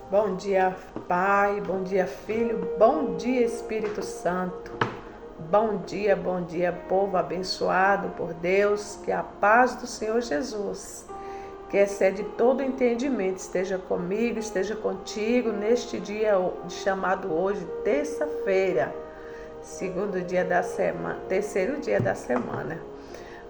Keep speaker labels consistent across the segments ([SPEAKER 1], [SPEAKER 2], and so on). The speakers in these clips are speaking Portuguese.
[SPEAKER 1] Bom dia, Pai, bom dia, Filho, bom dia, Espírito Santo. Bom dia, povo abençoado por Deus, que a paz do Senhor Jesus, que excede todo entendimento, esteja comigo, esteja contigo neste dia chamado hoje, terça-feira, terceiro dia da semana.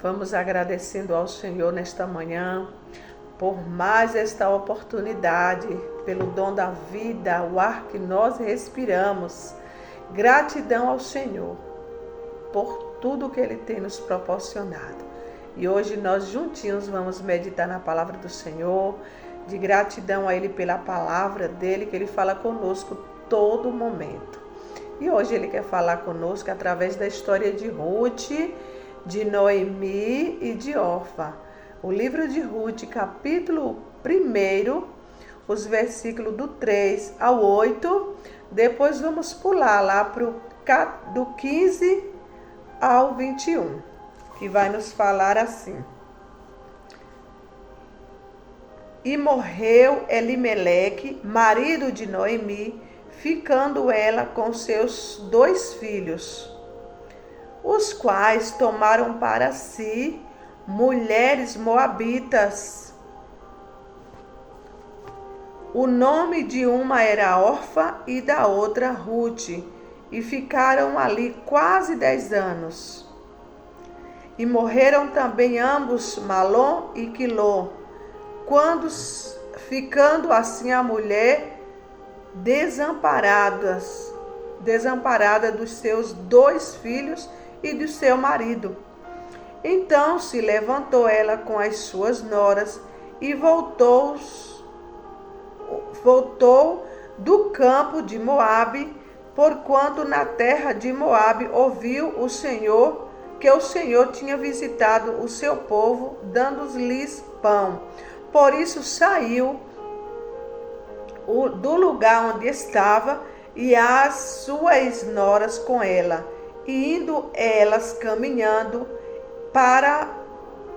[SPEAKER 1] Vamos agradecendo ao Senhor nesta manhã, por mais esta oportunidade, pelo dom da vida, o ar que nós respiramos. Gratidão ao Senhor por tudo que Ele tem nos proporcionado. E hoje nós juntinhos vamos meditar na palavra do Senhor, de gratidão a Ele pela palavra dEle, que Ele fala conosco todo momento. E hoje Ele quer falar conosco através da história de Ruth, de Noemi e de Orfa. O livro de Ruth, capítulo 1, os versículos do 3 ao 8. Depois vamos pular lá do 15 ao 21, que vai nos falar assim. E morreu Elimeleque, marido de Noemi, ficando ela com seus 2 filhos, os quais tomaram para si mulheres moabitas. O nome de uma era Orfa e da outra Ruth, e ficaram ali quase 10 anos. E morreram também ambos, Malom e Quilom, ficando assim a mulher desamparada dos seus 2 filhos e do seu marido. Então se levantou ela com as suas noras e voltou do campo de Moabe, porquanto na terra de Moabe ouviu o Senhor que o Senhor tinha visitado o seu povo, dando-lhes pão. Por isso saiu do lugar onde estava e as suas noras com ela, e indo elas caminhando para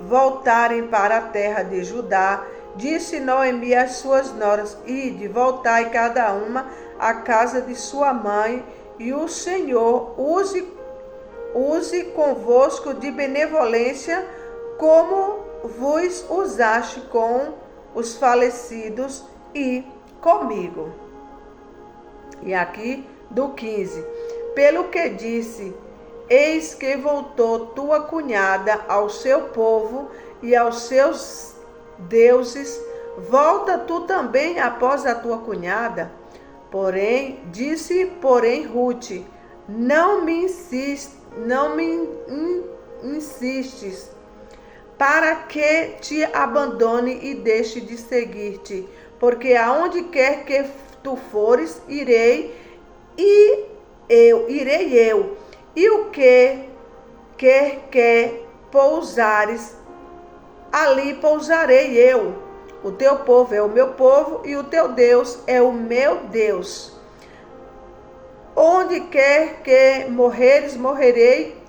[SPEAKER 1] voltarem para a terra de Judá, disse Noemi às suas noras: Ide, voltai cada uma à casa de sua mãe, e o Senhor use convosco de benevolência, como vos usaste com os falecidos e comigo. E aqui do 15. Pelo que disse: Eis que voltou tua cunhada ao seu povo e aos seus deuses, volta tu também após a tua cunhada. Disse Ruth: Não me insistes, para que te abandone e deixe de seguir-te, porque aonde quer que tu fores, irei eu. E o que quer que pousares, ali pousarei eu. O teu povo é o meu povo e o teu Deus é o meu Deus. Onde quer que morreres, morrerei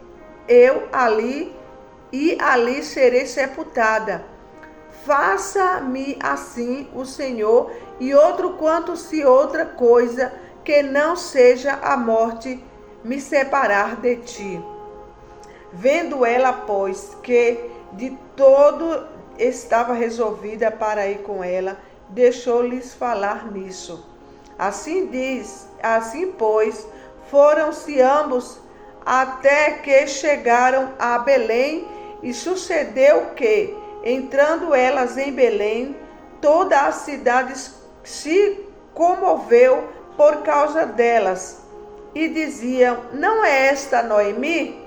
[SPEAKER 1] eu ali, e ali serei sepultada. Faça-me assim o Senhor, e outro quanto se outra coisa, que não seja a morte, me separar de ti. Vendo ela, pois, que de todo estava resolvida para ir com ela, deixou-lhes falar nisso. Assim pois, foram-se ambos até que chegaram a Belém, e sucedeu que, entrando elas em Belém, toda a cidade se comoveu por causa delas, e diziam: Não é esta Noemi?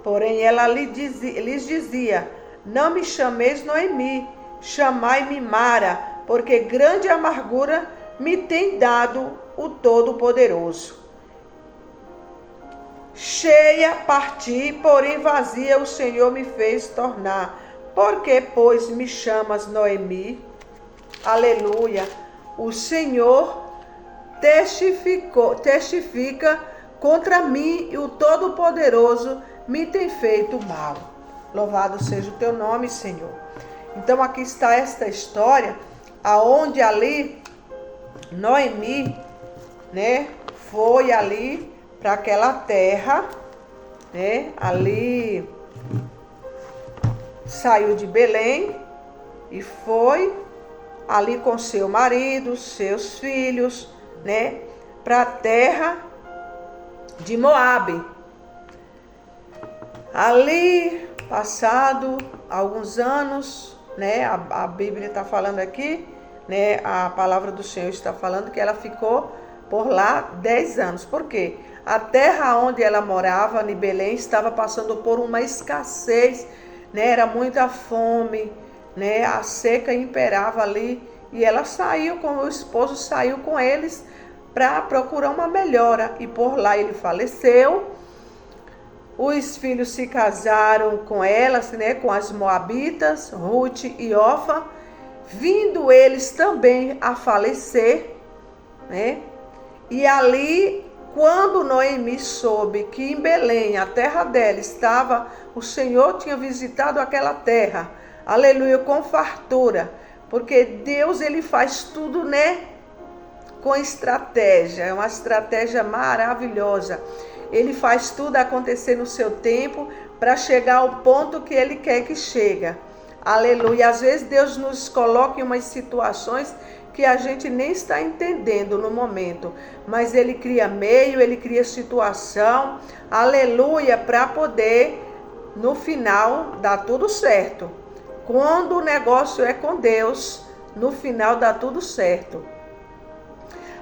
[SPEAKER 1] Porém ela lhes dizia: Não me chameis Noemi, chamai-me Mara, porque grande amargura me tem dado o Todo-Poderoso. Cheia parti, porém vazia o Senhor me fez tornar. Por que, pois, me chamas Noemi? Aleluia! O Senhor testifica contra mim, e o Todo-Poderoso me tem feito mal. Louvado seja o teu nome, Senhor. Então aqui está esta história, aonde ali Noemi, né, foi ali para aquela terra, né, ali saiu de Belém e foi ali com seu marido, seus filhos, né, para a terra de Moabe. Ali, passado alguns anos, né, a Bíblia está falando aqui, né, a palavra do Senhor está falando que ela ficou por lá 10 anos. Por quê? A terra onde ela morava, em Belém, estava passando por uma escassez, né, era muita fome, né, a seca imperava ali, e ela saiu com o esposo, saiu com eles para procurar uma melhora, e por lá ele faleceu. Os filhos se casaram com elas, né, com as moabitas, Ruth e Orfa, vindo eles também a falecer, né? E ali, quando Noemi soube que em Belém, a terra dela, estava, o Senhor tinha visitado aquela terra, aleluia, com fartura, porque Deus, ele faz tudo, né, com estratégia, é uma estratégia maravilhosa. Ele faz tudo acontecer no seu tempo para chegar ao ponto que ele quer que chegue. Aleluia. Às vezes Deus nos coloca em umas situações que a gente nem está entendendo no momento, mas ele cria meio, ele cria situação, aleluia, para poder no final dar tudo certo. Quando o negócio é com Deus, no final dá tudo certo.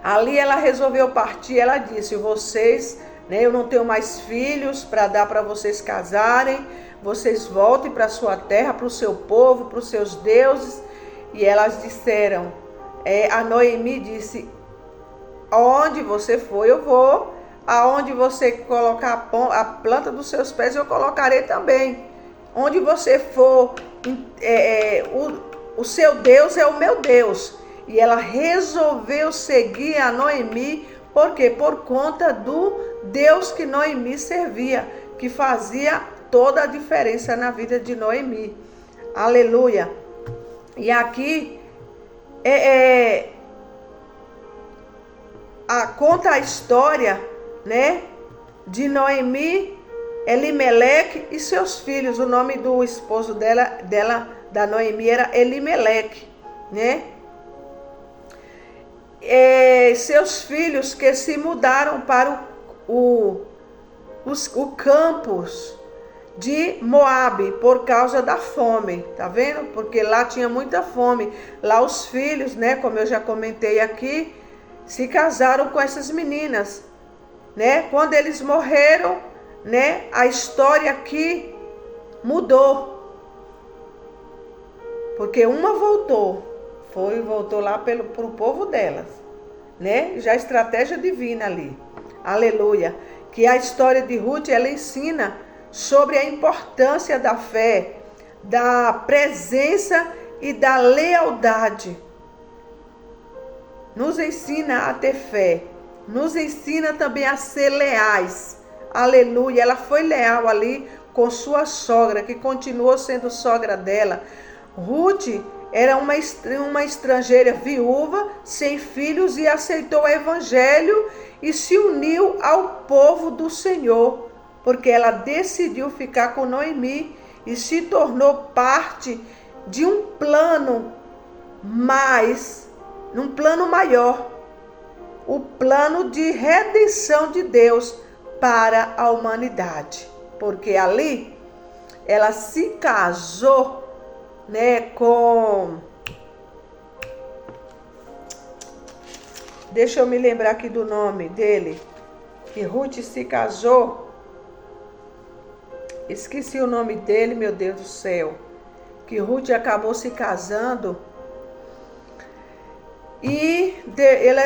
[SPEAKER 1] Ali ela resolveu partir, ela disse: vocês, né, eu não tenho mais filhos para dar para vocês casarem, vocês voltem para a sua terra, para o seu povo, para os seus deuses. E elas disseram, a Noemi disse: onde você for, eu vou, aonde você colocar a planta dos seus pés, eu colocarei também. Onde você for, o seu Deus é o meu Deus. E ela resolveu seguir a Noemi, por quê? Por conta do Deus que Noemi servia, que fazia toda a diferença na vida de Noemi. Aleluia. E aqui conta a história, né, de Noemi, Elimeleque e seus filhos. O nome do esposo da Noemi era Elimeleque, né? Seus filhos que se mudaram para o campus de Moabe por causa da fome, tá vendo? Porque lá tinha muita fome. Lá os filhos, né, como eu já comentei aqui, se casaram com essas meninas, né? Quando eles morreram, né, a história aqui mudou. Porque uma voltou lá pro povo delas, né? Já estratégia divina ali. Aleluia. Que a história de Ruth, ela ensina sobre a importância da fé, da presença e da lealdade. Nos ensina a ter fé, nos ensina também a ser leais. Aleluia. Ela foi leal ali com sua sogra, que continuou sendo sogra dela. Ruth era uma estrangeira viúva, sem filhos, e aceitou o evangelho e se uniu ao povo do Senhor, porque ela decidiu ficar com Noemi e se tornou parte de um plano maior, o plano de redenção de Deus para a humanidade, porque ali ela se casou, né, deixa eu me lembrar aqui do nome dele, que Ruth se casou, esqueci o nome dele, meu Deus do céu, que Ruth acabou se casando e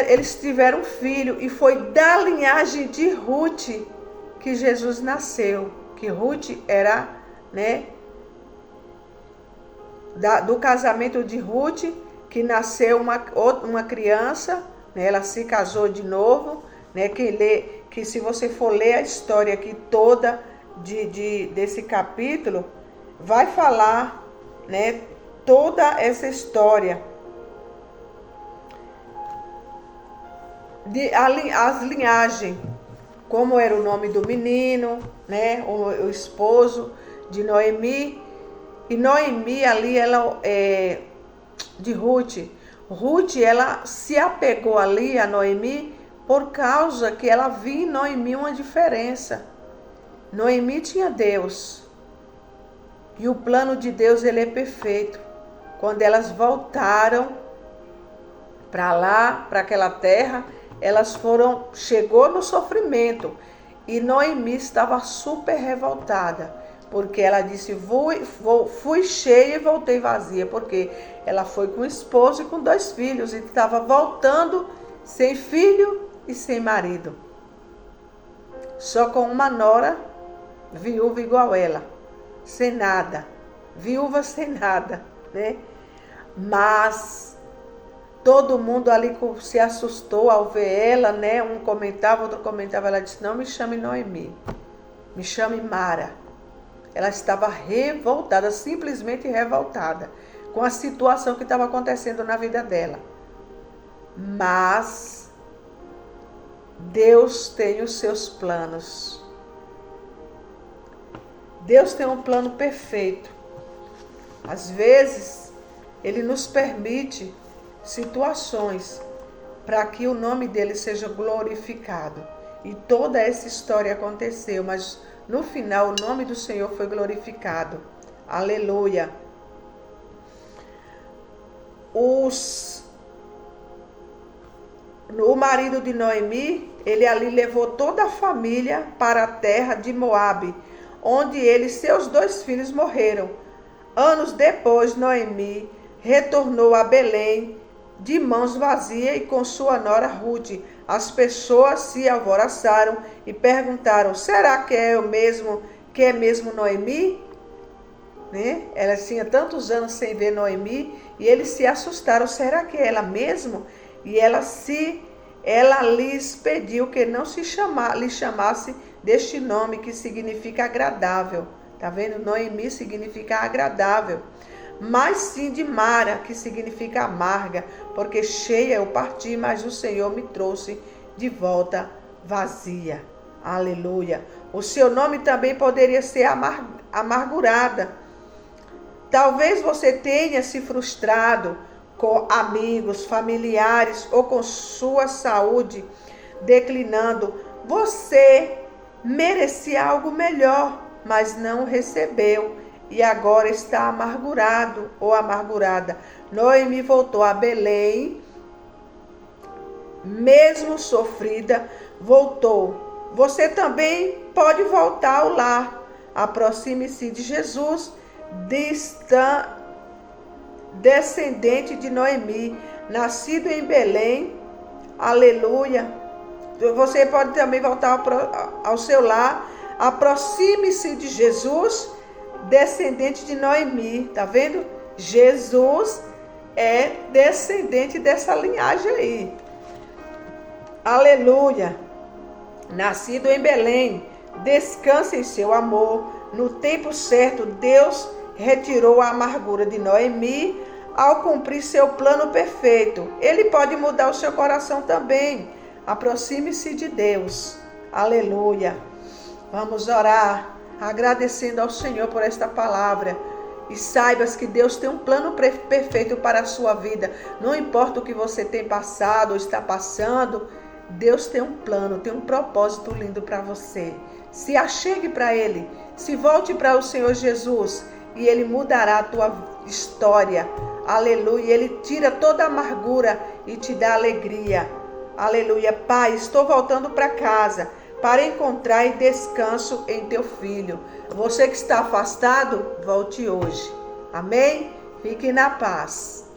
[SPEAKER 1] eles tiveram um filho, e foi da linhagem de Ruth que Jesus nasceu, que Ruth era, né, do casamento de Ruth, que nasceu uma criança, né? Ela se casou de novo, né? Que se você for ler a história aqui toda desse capítulo, vai falar, né, toda essa história. as linhagens, como era o nome do menino, né? O esposo de Noemi. E Noemi ali, ela de Ruth. Ruth, ela se apegou ali a Noemi por causa que ela via em Noemi uma diferença. Noemi tinha Deus. E o plano de Deus, ele é perfeito. Quando elas voltaram para lá, para aquela terra, chegou no sofrimento. E Noemi estava super revoltada. Porque ela disse, fui cheia e voltei vazia. Porque ela foi com o esposo e com 2 filhos. E estava voltando sem filho e sem marido. Só com uma nora, viúva igual ela. Sem nada. Viúva sem nada, né? Mas todo mundo ali se assustou ao ver ela, né? Um comentava, outro comentava. Ela disse, não me chame Noemi. Me chame Mara. Ela estava revoltada, simplesmente revoltada, com a situação que estava acontecendo na vida dela. Mas Deus tem os seus planos. Deus tem um plano perfeito. Às vezes, Ele nos permite situações para que o nome dele seja glorificado. E toda essa história aconteceu, mas no final o nome do Senhor foi glorificado. Aleluia. O marido de Noemi, ele ali levou toda a família para a terra de Moabe, onde ele e seus 2 filhos morreram. Anos depois, Noemi retornou a Belém de mãos vazias e com sua nora Ruth. As pessoas se alvoroçaram e perguntaram, será que é mesmo Noemi? Né? Ela tinha tantos anos sem ver Noemi e eles se assustaram, será que é ela mesmo? E ela lhes pediu que não lhe chamasse deste nome que significa agradável. Tá vendo? Noemi significa agradável. Mas sim de Mara, que significa amarga, porque cheia eu parti, mas o Senhor me trouxe de volta vazia. Aleluia. O seu nome também poderia ser amargurada. Talvez você tenha se frustrado com amigos, familiares ou com sua saúde declinando. Você merecia algo melhor, mas não recebeu. E agora está amargurado ou amargurada. Noemi voltou a Belém, mesmo sofrida, voltou. Você também pode voltar ao lar. Aproxime-se de Jesus, descendente de Noemi, nascido em Belém. Aleluia. Você pode também voltar ao seu lar. Aproxime-se de Jesus, descendente de Noemi, tá vendo? Jesus é descendente dessa linhagem aí. Aleluia. Nascido em Belém, descansa em seu amor. No tempo certo, Deus retirou a amargura de Noemi ao cumprir seu plano perfeito. Ele pode mudar o seu coração também. Aproxime-se de Deus. Aleluia. Vamos orar, agradecendo ao Senhor por esta palavra. E saibas que Deus tem um plano perfeito para a sua vida. Não importa o que você tem passado ou está passando, Deus tem um plano, tem um propósito lindo para você. Se achegue para Ele, se volte para o Senhor Jesus e Ele mudará a tua história. Aleluia. Ele tira toda a amargura e te dá alegria. Aleluia. Pai, estou voltando para casa para encontrar e descanso em teu filho. Você que está afastado, volte hoje. Amém? Fique na paz.